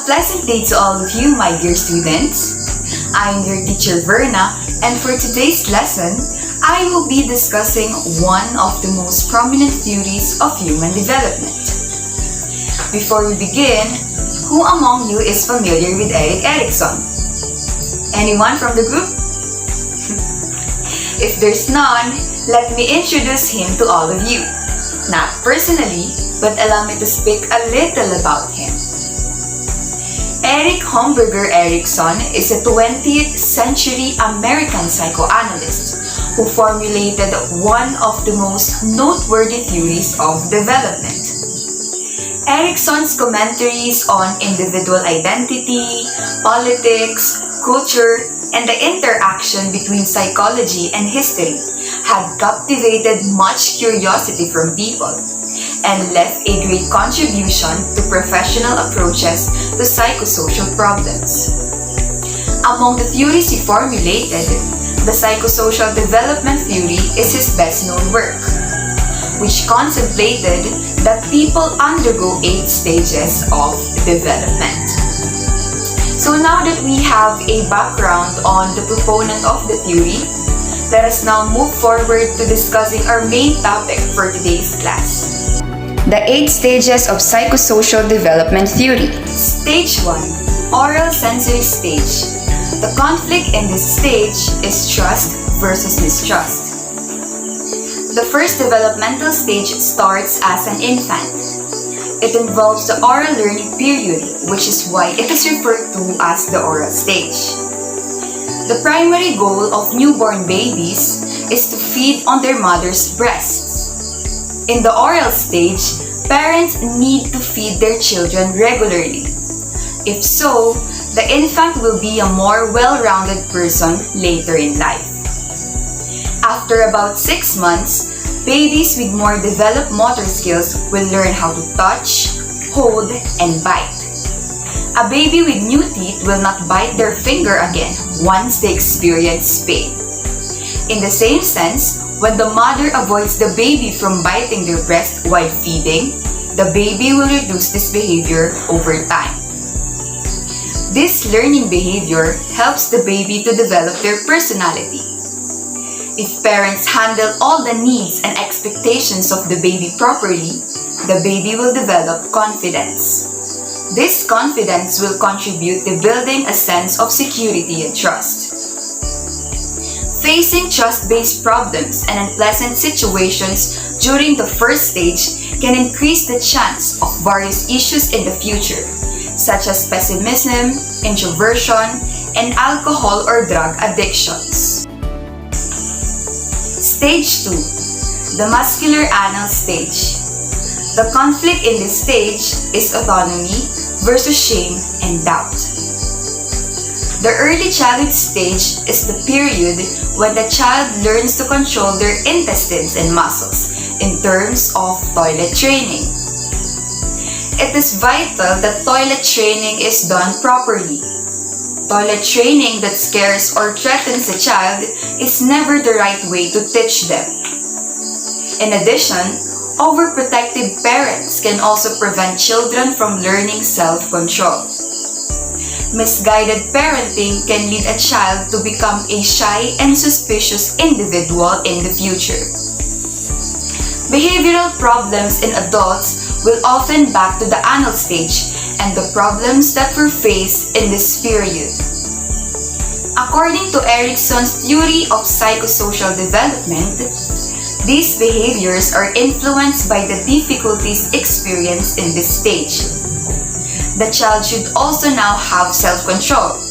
pleasant day to all of you, my dear students. I'm your teacher Verna, and for today's lesson, I will be discussing one of the most prominent theories of human development. Before we begin, who among you is familiar with Erikson? Anyone from the group? If there's none, let me introduce him to all of you. Not personally, but allow me to speak a little about him. Erich Homburger Erikson is a 20th century American psychoanalyst who formulated one of the most noteworthy theories of development. Erikson's commentaries on individual identity, politics, culture, and the interaction between psychology and history had captivated much curiosity from people and left a great contribution to professional approaches to psychosocial problems. Among the theories he formulated, the psychosocial development theory is his best-known work, which contemplated that people undergo 8 stages of development. So now that we have a background on the proponent of the theory, let us now move forward to discussing our main topic for today's class. The 8 stages of psychosocial development theory. Stage 1. Oral sensory stage. The conflict in this stage is trust versus mistrust. The first developmental stage starts as an infant. It involves the oral learning period, which is why it is referred to as the oral stage. The primary goal of newborn babies is to feed on their mother's breasts. In the oral stage, parents need to feed their children regularly. If so, the infant will be a more well-rounded person later in life. After about 6 months, babies with more developed motor skills will learn how to touch, hold, and bite. A baby with new teeth will not bite their finger again once they experience pain. In the same sense, when the mother avoids the baby from biting their breast while feeding, the baby will reduce this behavior over time. This learning behavior helps the baby to develop their personality. If parents handle all the needs and expectations of the baby properly, the baby will develop confidence. This confidence will contribute to building a sense of security and trust. Facing trust-based problems and unpleasant situations during the first stage can increase the chance of various issues in the future, such as pessimism, introversion, and alcohol or drug addictions. Stage 2. The muscular anal stage. The conflict in this stage is autonomy versus shame and doubt. The early childhood stage is the period when the child learns to control their intestines and muscles in terms of toilet training. It is vital that toilet training is done properly. Toilet training that scares or threatens a child is never the right way to teach them. In addition, overprotective parents can also prevent children from learning self-control. Misguided parenting can lead a child to become a shy and suspicious individual in the future. Behavioral problems in adults will often back to the anal stage and the problems that were faced in this period. According to Erikson's theory of psychosocial development, these behaviors are influenced by the difficulties experienced in this stage. The child should also now have self-control.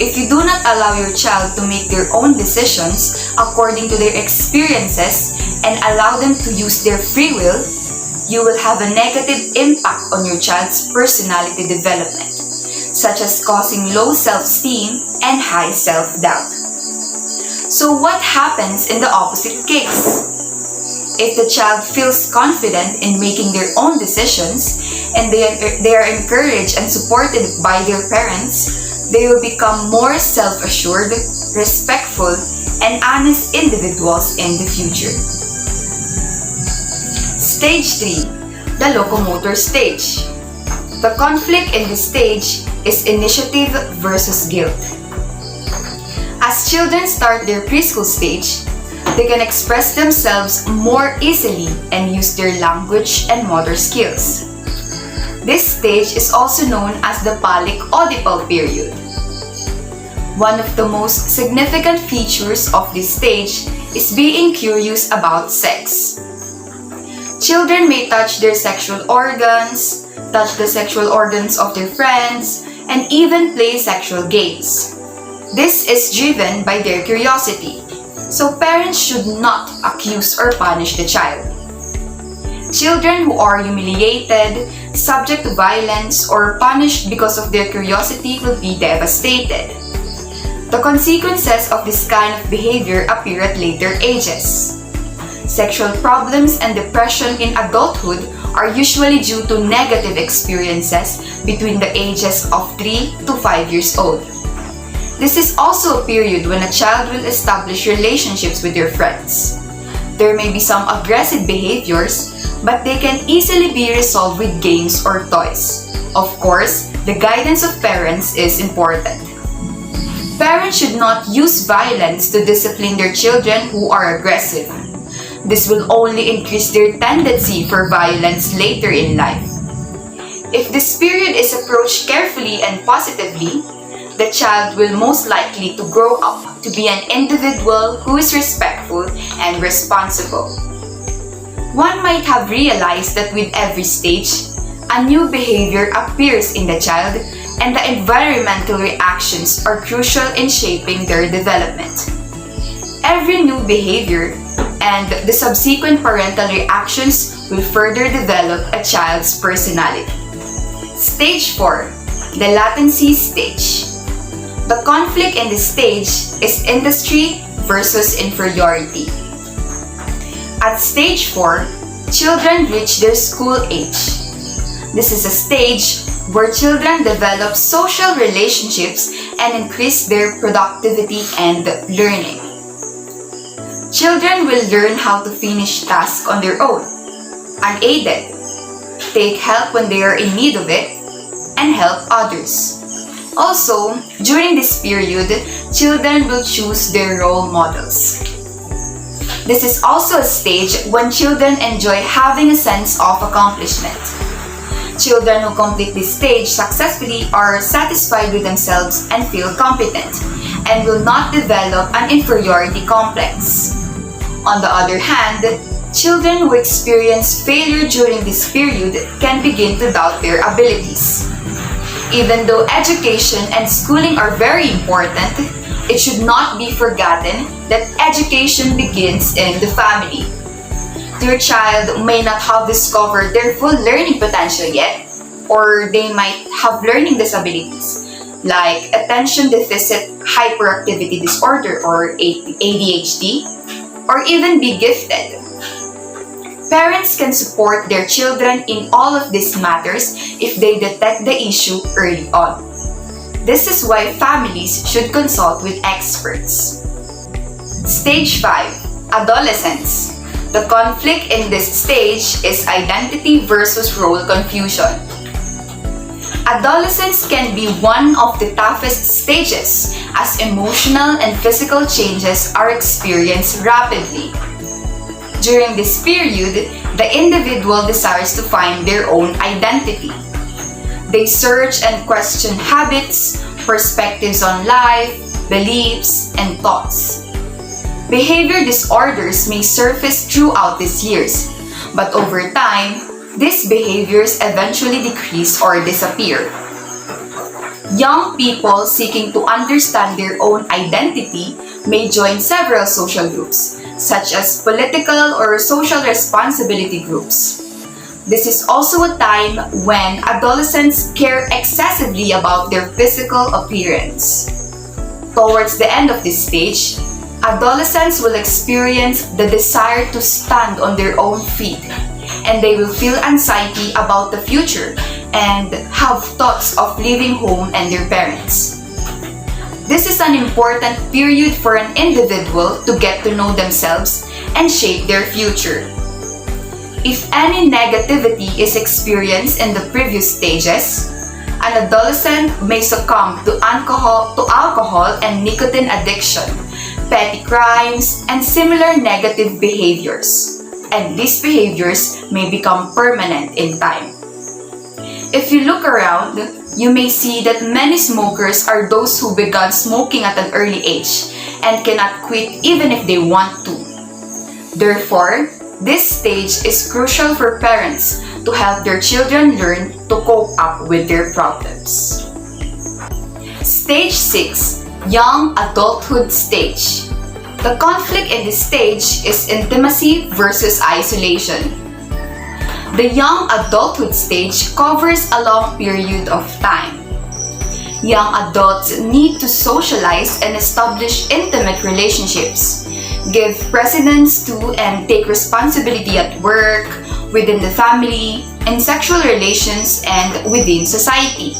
If you do not allow your child to make their own decisions according to their experiences and allow them to use their free will, you will have a negative impact on your child's personality development, such as causing low self-esteem and high self-doubt. So what happens in the opposite case? If the child feels confident in making their own decisions and they are encouraged and supported by their parents, they will become more self-assured, respectful, and honest individuals in the future. Stage 3. The locomotor stage. The conflict in this stage is initiative versus guilt. As children start their preschool stage, they can express themselves more easily and use their language and motor skills. This stage is also known as the Palic-Oedipal period. One of the most significant features of this stage is being curious about sex. Children may touch their sexual organs, touch the sexual organs of their friends, and even play sexual games. This is driven by their curiosity, so parents should not accuse or punish the child. Children who are humiliated, subject to violence, or punished because of their curiosity will be devastated. The consequences of this kind of behavior appear at later ages. Sexual problems and depression in adulthood are usually due to negative experiences between the ages of 3 to 5 years old. This is also a period when a child will establish relationships with their friends. There may be some aggressive behaviors, but they can easily be resolved with games or toys. Of course, the guidance of parents is important. Parents should not use violence to discipline their children who are aggressive. This will only increase their tendency for violence later in life. If this period is approached carefully and positively, the child will most likely to grow up to be an individual who is respectful and responsible. One might have realized that with every stage, a new behavior appears in the child, and the environmental reactions are crucial in shaping their development. Every new behavior and the subsequent parental reactions will further develop a child's personality. Stage 4, the latency stage. The conflict in this stage is industry versus inferiority. At stage 4, children reach their school age. This is a stage where children develop social relationships and increase their productivity and learning. Children will learn how to finish tasks on their own, unaided, take help when they are in need of it, and help others. Also, during this period, children will choose their role models. This is also a stage when children enjoy having a sense of accomplishment. Children who complete this stage successfully are satisfied with themselves and feel competent, and will not develop an inferiority complex. On the other hand, children who experience failure during this period can begin to doubt their abilities. Even though education and schooling are very important, it should not be forgotten that education begins in the family. Your child may not have discovered their full learning potential yet, or they might have learning disabilities like attention deficit hyperactivity disorder or ADHD, or even be gifted. Parents can support their children in all of these matters if they detect the issue early on. This is why families should consult with experts. Stage 5, adolescence. The conflict in this stage is identity versus role confusion. Adolescence can be one of the toughest stages as emotional and physical changes are experienced rapidly. During this period, the individual desires to find their own identity. They search and question habits, perspectives on life, beliefs, and thoughts. Behavior disorders may surface throughout these years, but over time, these behaviors eventually decrease or disappear. Young people seeking to understand their own identity may join several social groups, such as political or social responsibility groups. This is also a time when adolescents care excessively about their physical appearance. Towards the end of this stage, adolescents will experience the desire to stand on their own feet, and they will feel anxiety about the future and have thoughts of leaving home and their parents. This is an important period for an individual to get to know themselves and shape their future. If any negativity is experienced in the previous stages, an adolescent may succumb to alcohol and nicotine addiction, petty crimes, and similar negative behaviors. And these behaviors may become permanent in time. If you look around, you may see that many smokers are those who began smoking at an early age and cannot quit even if they want to. Therefore, this stage is crucial for parents to help their children learn to cope up with their problems. Stage 6, Young Adulthood Stage. The conflict in this stage is intimacy versus isolation. The young adulthood stage covers a long period of time. Young adults need to socialize and establish intimate relationships, give precedence to and take responsibility at work, within the family, in sexual relations, and within society.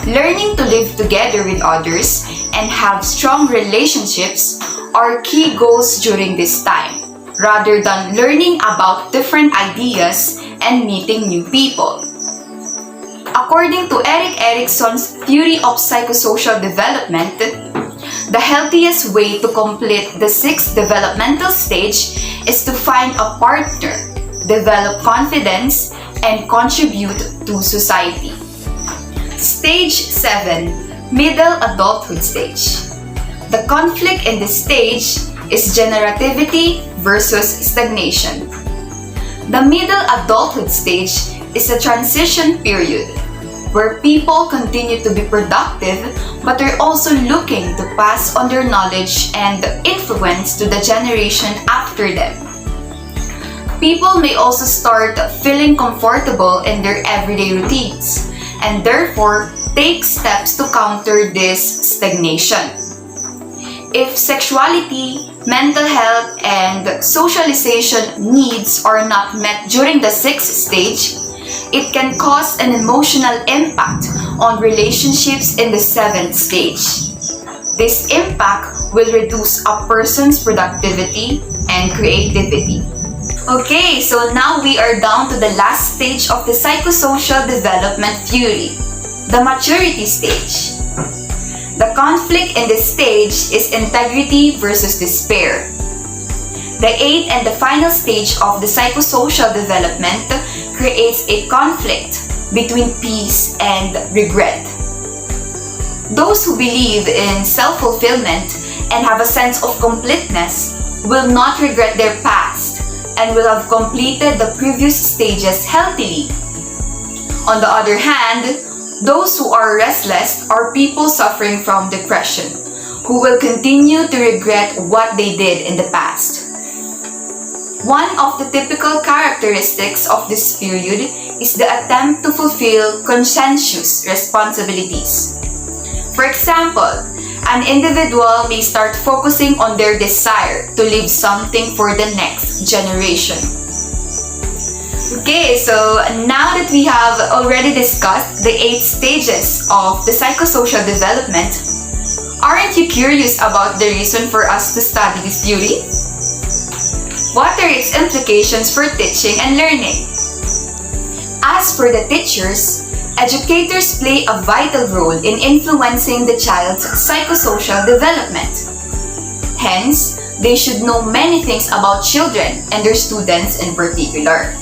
Learning to live together with others and have strong relationships are key goals during this time, rather than learning about different ideas and meeting new people. According to Erikson's theory of psychosocial development, the healthiest way to complete the 6th developmental stage is to find a partner, develop confidence, and contribute to society. Stage 7, Middle Adulthood Stage. The conflict in this stage is generativity versus stagnation. The middle adulthood stage is a transition period where people continue to be productive but are also looking to pass on their knowledge and influence to the generation after them. People may also start feeling comfortable in their everyday routines and therefore take steps to counter this stagnation. If sexuality, mental health, and socialization needs are not met during the 6th stage, it can cause an emotional impact on relationships in the 7th stage. This impact will reduce a person's productivity and creativity. Okay, so now we are down to the last stage of the psychosocial development theory, the maturity stage. The conflict in this stage is integrity versus despair. The 8th and the final stage of the psychosocial development creates a conflict between peace and regret. Those who believe in self-fulfillment and have a sense of completeness will not regret their past and will have completed the previous stages healthily. On the other hand, those who are restless are people suffering from depression, who will continue to regret what they did in the past. One of the typical characteristics of this period is the attempt to fulfill conscientious responsibilities. For example, an individual may start focusing on their desire to leave something for the next generation. Okay, so now that we have already discussed the 8 stages of the psychosocial development, aren't you curious about the reason for us to study this theory? What are its implications for teaching and learning? As for the teachers, educators play a vital role in influencing the child's psychosocial development. Hence, they should know many things about children and their students in particular.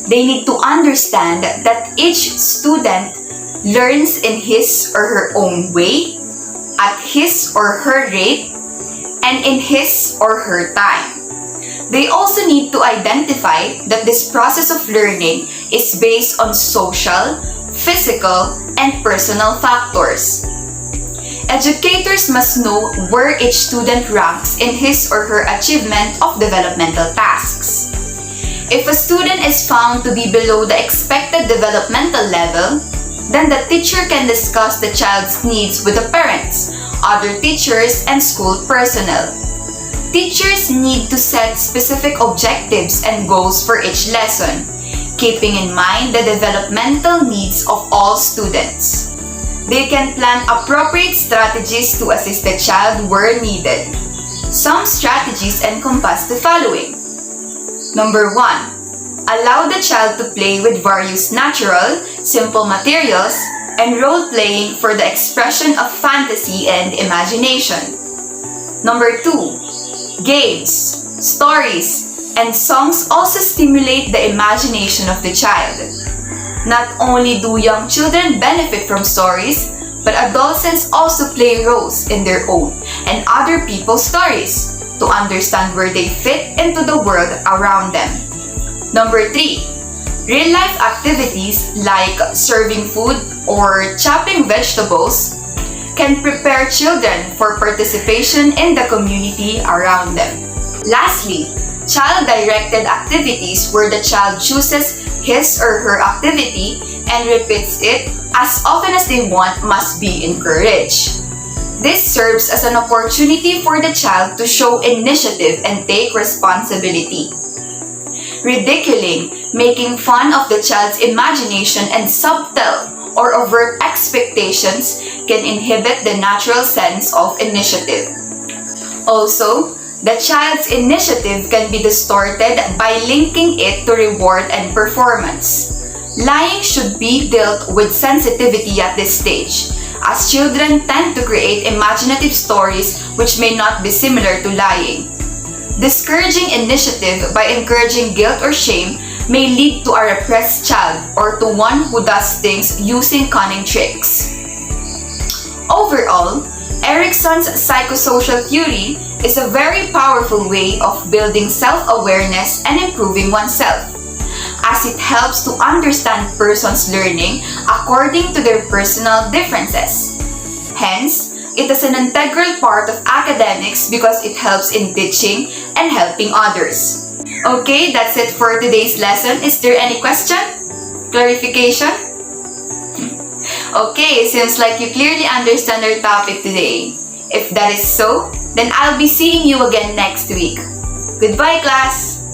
They need to understand that each student learns in his or her own way, at his or her rate, and in his or her time. They also need to identify that this process of learning is based on social, physical, and personal factors. Educators must know where each student ranks in his or her achievement of developmental tasks. If a student is found to be below the expected developmental level, then the teacher can discuss the child's needs with the parents, other teachers, and school personnel. Teachers need to set specific objectives and goals for each lesson, keeping in mind the developmental needs of all students. They can plan appropriate strategies to assist the child where needed. Some strategies encompass the following: Number 1. Allow the child to play with various natural, simple materials and role-playing for the expression of fantasy and imagination. Number 2. Games, stories, and songs also stimulate the imagination of the child. Not only do young children benefit from stories, but adolescents also play roles in their own and other people's stories to understand where they fit into the world around them. Number 3. Real-life activities like serving food or chopping vegetables can prepare children for participation in the community around them. Lastly, child-directed activities where the child chooses his or her activity and repeats it as often as they want must be encouraged. This serves as an opportunity for the child to show initiative and take responsibility. Ridiculing, making fun of the child's imagination and subtle or overt expectations can inhibit the natural sense of initiative. Also, the child's initiative can be distorted by linking it to reward and performance. Lying should be dealt with sensitivity at this stage, as children tend to create imaginative stories which may not be similar to lying. Discouraging initiative by encouraging guilt or shame may lead to a repressed child or to one who does things using cunning tricks. Overall, Erikson's psychosocial theory is a very powerful way of building self-awareness and improving oneself, as it helps to understand persons' learning according to their personal differences. Hence, it is an integral part of academics because it helps in teaching and helping others. Okay, that's it for today's lesson. Is there any question? Clarification? Okay, seems like you clearly understand our topic today. If that is so, then I'll be seeing you again next week. Goodbye, class!